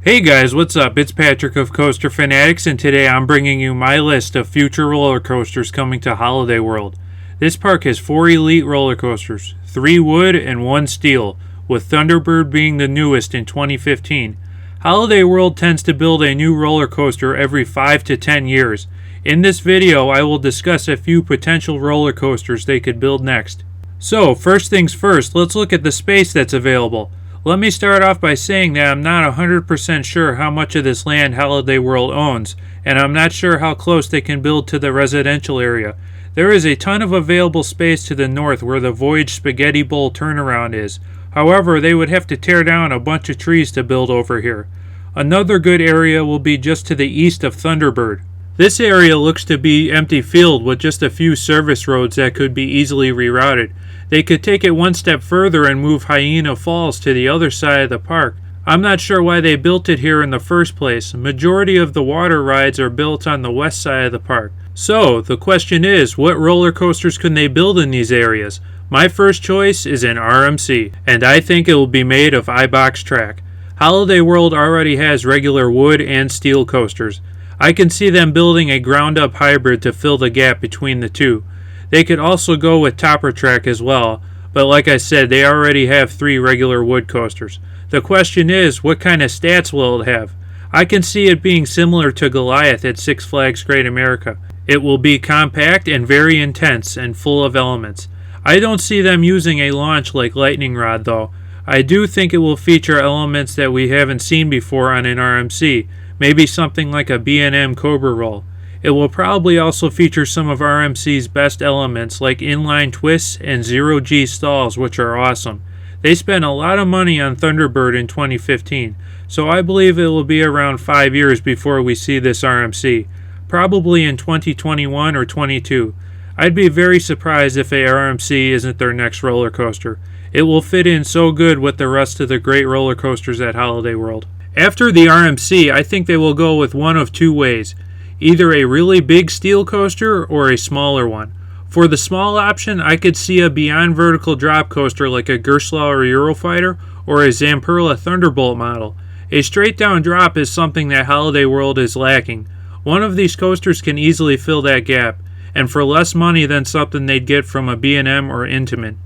Hey guys, what's up? It's Patrick of CoasterFanatics, and today I'm bringing you my list of future roller coasters coming to Holiday World. This park has 4 elite roller coasters, 3 wood and 1 steel, with Thunderbird being the newest in 2015. Holiday World tends to build a new roller coaster every 5 to 10 years. In this video, I will discuss a few potential roller coasters they could build next. So, first things first, let's look at the space that's available. Let me start off by saying that I'm not 100% sure how much of this land Holiday World owns, and I'm not sure how close they can build to the residential area. There is a ton of available space to the north where the Voyage Spaghetti Bowl turnaround is. However, they would have to tear down a bunch of trees to build over here. Another good area will be just to the east of Thunderbird. This area looks to be empty field with just a few service roads that could be easily rerouted. They could take it one step further and move Hyena Falls to the other side of the park. I'm not sure why they built it here in the first place. Majority of the water rides are built on the west side of the park. So, the question is, what roller coasters can they build in these areas? My first choice is an RMC, and I think it will be made of iBox track. Holiday World already has regular wood and steel coasters. I can see them building a ground-up hybrid to fill the gap between the two. They could also go with topper track as well, but like I said, they already have 3 regular wood coasters. The question is, what kind of stats will it have? I can see it being similar to Goliath at Six Flags Great America. It will be compact and very intense and full of elements. I don't see them using a launch like Lightning Rod though. I do think it will feature elements that we haven't seen before on an RMC, maybe something like a B&M Cobra roll. It will probably also feature some of RMC's best elements like inline twists and zero-G stalls, which are awesome. They spent a lot of money on Thunderbird in 2015, so I believe it will be around 5 years before we see this RMC, probably in 2021 or 22. I'd be very surprised if a RMC isn't their next roller coaster. It will fit in so good with the rest of the great roller coasters at Holiday World. After the RMC, I think they will go with one of 2 ways. Either a really big steel coaster or a smaller one. For the small option, I could see a Beyond Vertical Drop coaster like a Gerstlauer Eurofighter or a Zamperla Thunderbolt model. A straight down drop is something that Holiday World is lacking. One of these coasters can easily fill that gap, and for less money than something they'd get from a B&M or Intamin.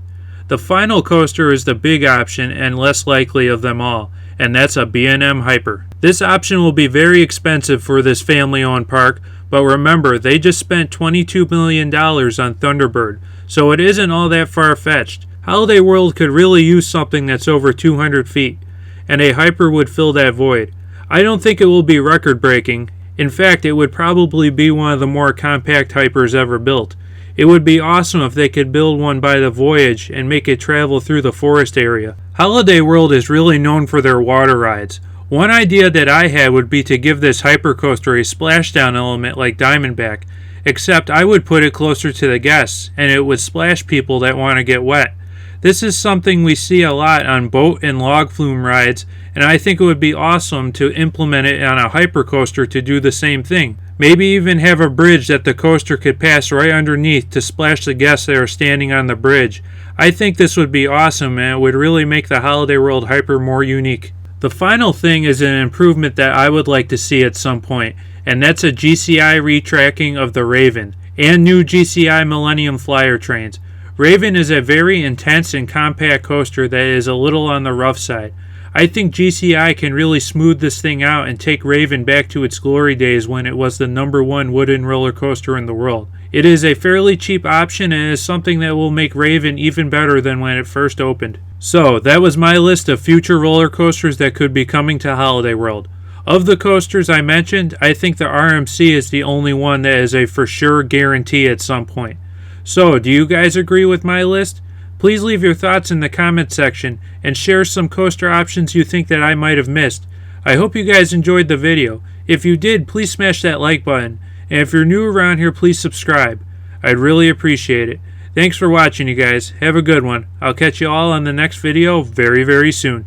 The final coaster is the big option and less likely of them all, and that's a B&M Hyper. This option will be very expensive for this family-owned park, but remember, they just spent $22 million on Thunderbird, so it isn't all that far-fetched. Holiday World could really use something that's over 200 feet, and a Hyper would fill that void. I don't think it will be record-breaking. In fact, it would probably be one of the more compact Hypers ever built. It would be awesome if they could build one by the Voyage and make it travel through the forest area. Holiday World is really known for their water rides. One idea that I had would be to give this hypercoaster a splashdown element like Diamondback, except I would put it closer to the guests, and it would splash people that want to get wet. This is something we see a lot on boat and log flume rides, and I think it would be awesome to implement it on a hypercoaster to do the same thing. Maybe even have a bridge that the coaster could pass right underneath to splash the guests that are standing on the bridge. I think this would be awesome, and it would really make the Holiday World Hyper more unique. The final thing is an improvement that I would like to see at some point, and that's a GCI retracking of the Raven, and new GCI Millennium Flyer trains. Raven is a very intense and compact coaster that is a little on the rough side. I think GCI can really smooth this thing out and take Raven back to its glory days when it was the #1 wooden roller coaster in the world. It is a fairly cheap option and is something that will make Raven even better than when it first opened. So, that was my list of future roller coasters that could be coming to Holiday World. Of the coasters I mentioned, I think the RMC is the only one that is a for sure guarantee at some point. So, do you guys agree with my list? Please leave your thoughts in the comment section and share some coaster options you think that I might have missed. I hope you guys enjoyed the video. If you did, please smash that like button. And if you're new around here, please subscribe. I'd really appreciate it. Thanks for watching, you guys. Have a good one. I'll catch you all on the next video very, very soon.